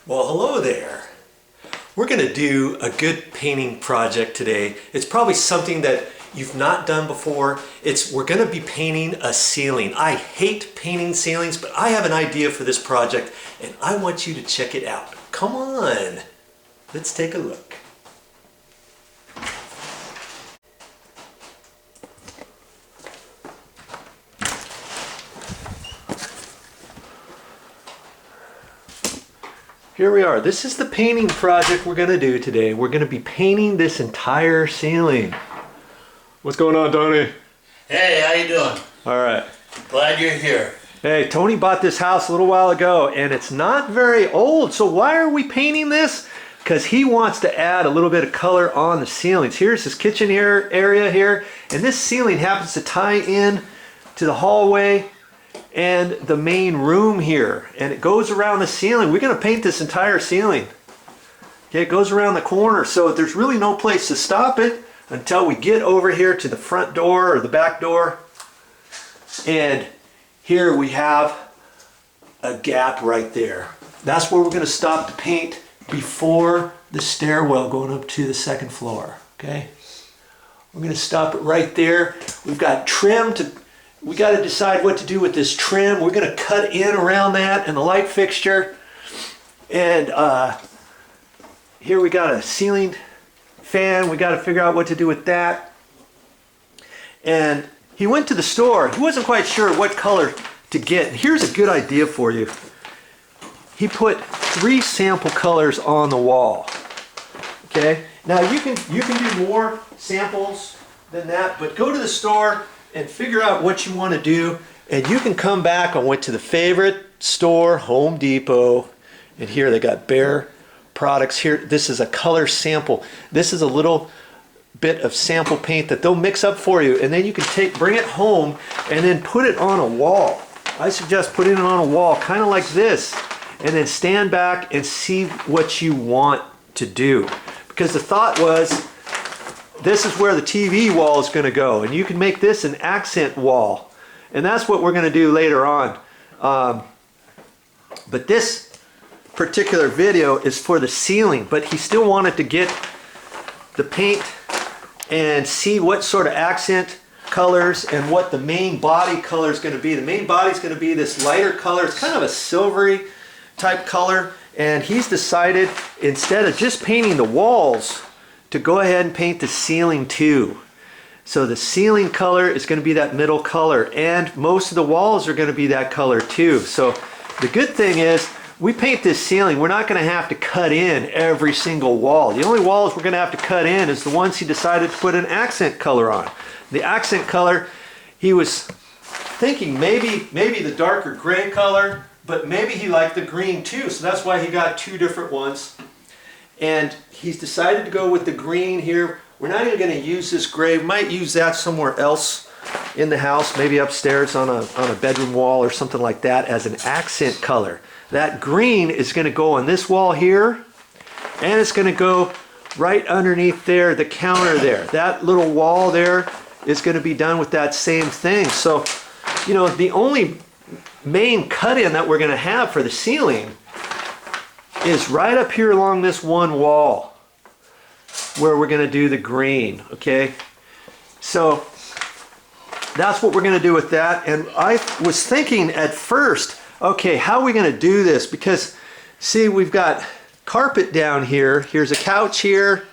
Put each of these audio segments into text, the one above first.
Well, hello there. We're going to do a good painting project today. It's probably something that you've not done before. We're going to be painting a ceiling. I hate painting ceilings, but I have an idea for this project and I want you to check it out. Come on, let's take a look. Here we are. This is the painting project we're going to do today. We're going to be painting this entire ceiling. What's going on, Tony? Hey, how you doing? All right. Glad you're here. Hey, Tony bought this house a little while ago and it's not very old. So why are we painting this? Because he wants to add a little bit of color on the ceilings. Here's his kitchen area here. And this ceiling happens to tie in to the hallway and the main room here, and it goes around the ceiling. We're going to paint this entire ceiling. Okay, it goes around the corner, so there's really no place to stop it until we get over here to the front door or the back door. And here we have a gap right there. That's where we're going to stop the paint before the stairwell going up to the second floor. Okay, we're going to stop it right there. We've got trim to. We got to decide what to do with this trim. We're going to cut in around that and the light fixture. And here we got a ceiling fan. We got to figure out what to do with that. And he went to the store. He wasn't quite sure what color to get. Here's a good idea for you. He put 3 sample colors on the wall. Okay. Now you can do more samples than that, but go to the store and figure out what you want to do, and you can come back. I went to the favorite store, Home Depot, and here they got Behr products here. This is a color sample. This is a little bit of sample paint that they'll mix up for you, and then you can bring it home and then put it on a wall. I suggest putting it on a wall kind of like this, and then stand back and see what you want to do, because the thought was this is where the TV wall is going to go, and you can make this an accent wall, and that's what we're going to do later on. But this particular video is for the ceiling, but he still wanted to get the paint and see what sort of accent colors and what the main body color is going to be. The main body is going to be this lighter color. It's kind of a silvery type color, and he's decided instead of just painting the walls to go ahead and paint the ceiling too. So the ceiling color is going to be that middle color, and most of the walls are going to be that color too. So the good thing is we paint this ceiling, we're not going to have to cut in every single wall. The only walls we're going to have to cut in is the ones he decided to put an accent color on. The accent color, he was thinking maybe the darker gray color, but maybe he liked the green too, so that's why he got 2 different ones. And he's decided to go with the green here. We're not even going to use this gray. We might use that somewhere else in the house, maybe upstairs on a bedroom wall or something like that as an accent color. That green is going to go on this wall here, and it's going to go right underneath there, the counter there. That little wall there is going to be done with that same thing. So, you know, the only main cut-in that we're going to have for the ceiling is right up here along this one wall where we're going to do the green. Okay, so that's what we're going to do with that. And I was thinking at first, okay, how are we going to do this? Because see, we've got carpet down here, here's a couch here,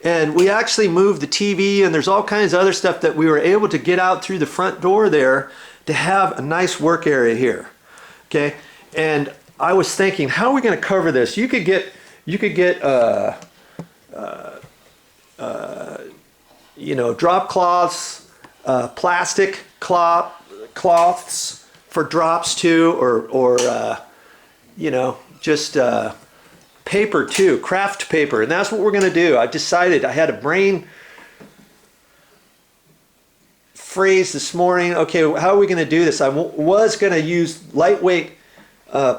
and we actually moved the TV, and there's all kinds of other stuff that we were able to get out through the front door there to have a nice work area here. Okay, and I was thinking, how are we going to cover this? You could get you know, drop cloths, plastic cloths for drops too, or you know, just paper too, craft paper, and that's what we're going to do. I decided, I had a brain phrase this morning. Okay, how are we going to do this? I was going to use lightweight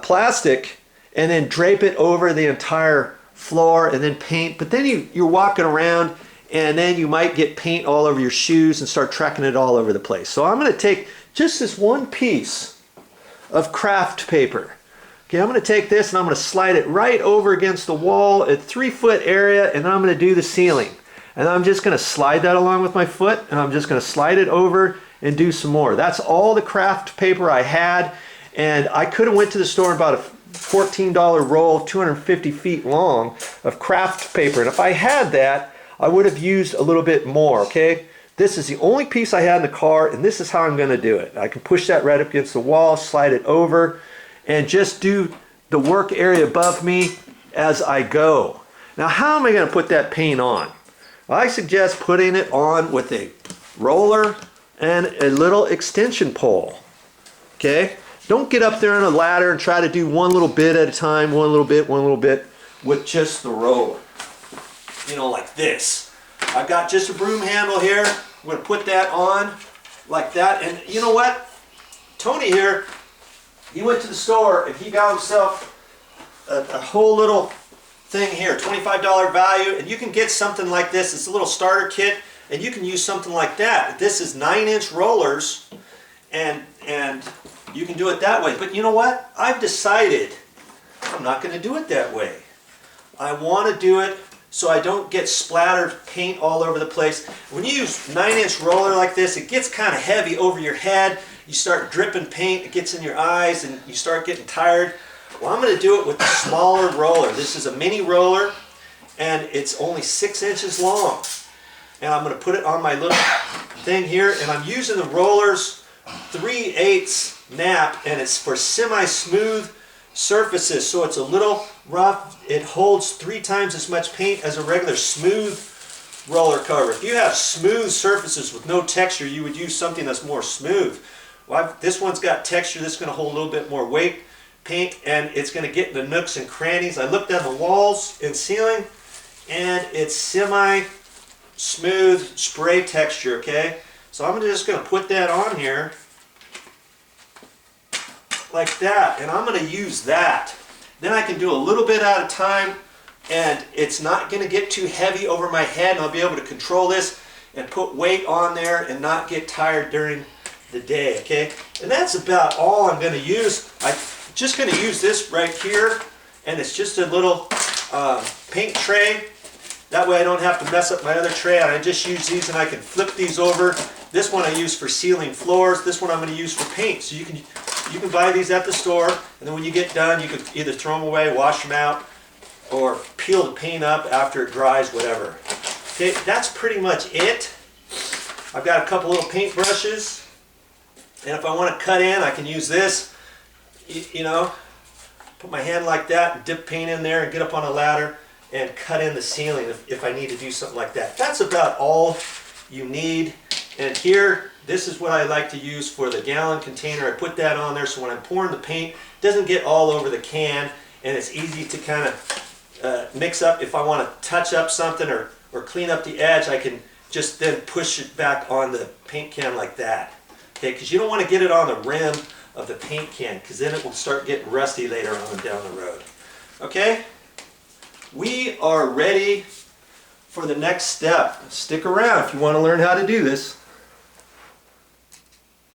plastic and then drape it over the entire floor and then paint, but then you're walking around and then you might get paint all over your shoes and start tracking it all over the place. So I'm going to take just this one piece of craft paper, Okay, I'm going to take this and I'm going to slide it right over against the wall at 3-foot area, and I'm going to do the ceiling. And I'm just going to slide that along with my foot, and I'm just going to slide it over and do some more. That's all the craft paper I had, and I could have went to the store and bought a $14 roll, 250 feet long of craft paper. And if I had that, I would have used a little bit more, okay? This is the only piece I had in the car, and this is how I'm going to do it. I can push that right up against the wall, slide it over, and just do the work area above me as I go. Now, how am I going to put that paint on? I suggest putting it on with a roller and a little extension pole. Okay? Don't get up there on a ladder and try to do one little bit at a time, one little bit with just the roller. You know, like this. I've got just a broom handle here. I'm going to put that on like that. And you know what? Tony here, he went to the store and he got himself a whole little thing here, $25 value, and you can get something like this. It's a little starter kit, and you can use something like that. This is 9-inch rollers, and you can do it that way. But you know what? I've decided I'm not going to do it that way. I want to do it so I don't get splattered paint all over the place. When you use 9-inch roller like this, it gets kind of heavy over your head. You start dripping paint, it gets in your eyes, and you start getting tired. Well, I'm going to do it with the smaller roller. This is a mini roller, and it's only 6 inches long. And I'm going to put it on my little thing here, and I'm using the roller's 3/8 nap, and it's for semi-smooth surfaces, so it's a little rough. It holds 3 times as much paint as a regular smooth roller cover. If you have smooth surfaces with no texture, you would use something that's more smooth. Well, this one's got texture. This is going to hold a little bit more weight paint, and it's going to get in the nooks and crannies. I looked at the walls and ceiling, and it's semi-smooth spray texture, okay? So I'm just going to put that on here like that, and I'm going to use that. Then I can do a little bit at a time, and it's not going to get too heavy over my head, and I'll be able to control this and put weight on there and not get tired during the day, okay? And that's about all I'm going to use. I'm just going to use this right here, and it's just a little paint tray. That way I don't have to mess up my other tray. I just use these, and I can flip these over. This one I use for sealing floors. This one I'm going to use for paint. So you can buy these at the store, and then when you get done, you can either throw them away, wash them out, or peel the paint up after it dries, whatever. Okay, that's pretty much it. I've got a couple little paint brushes, and if I want to cut in, I can use this. You know, put my hand like that and dip paint in there and get up on a ladder and cut in the ceiling if I need to do something like that. That's about all you need. And here, this is what I like to use for the gallon container. I put that on there so when I'm pouring the paint, it doesn't get all over the can, and it's easy to kind of mix up. If I want to touch up something or clean up the edge, I can just then push it back on the paint can like that. Okay, because you don't want to get it on the rim of the paint can, because then it will start getting rusty later on down the road. Okay, we are ready for the next step. Stick around if you want to learn how to do this.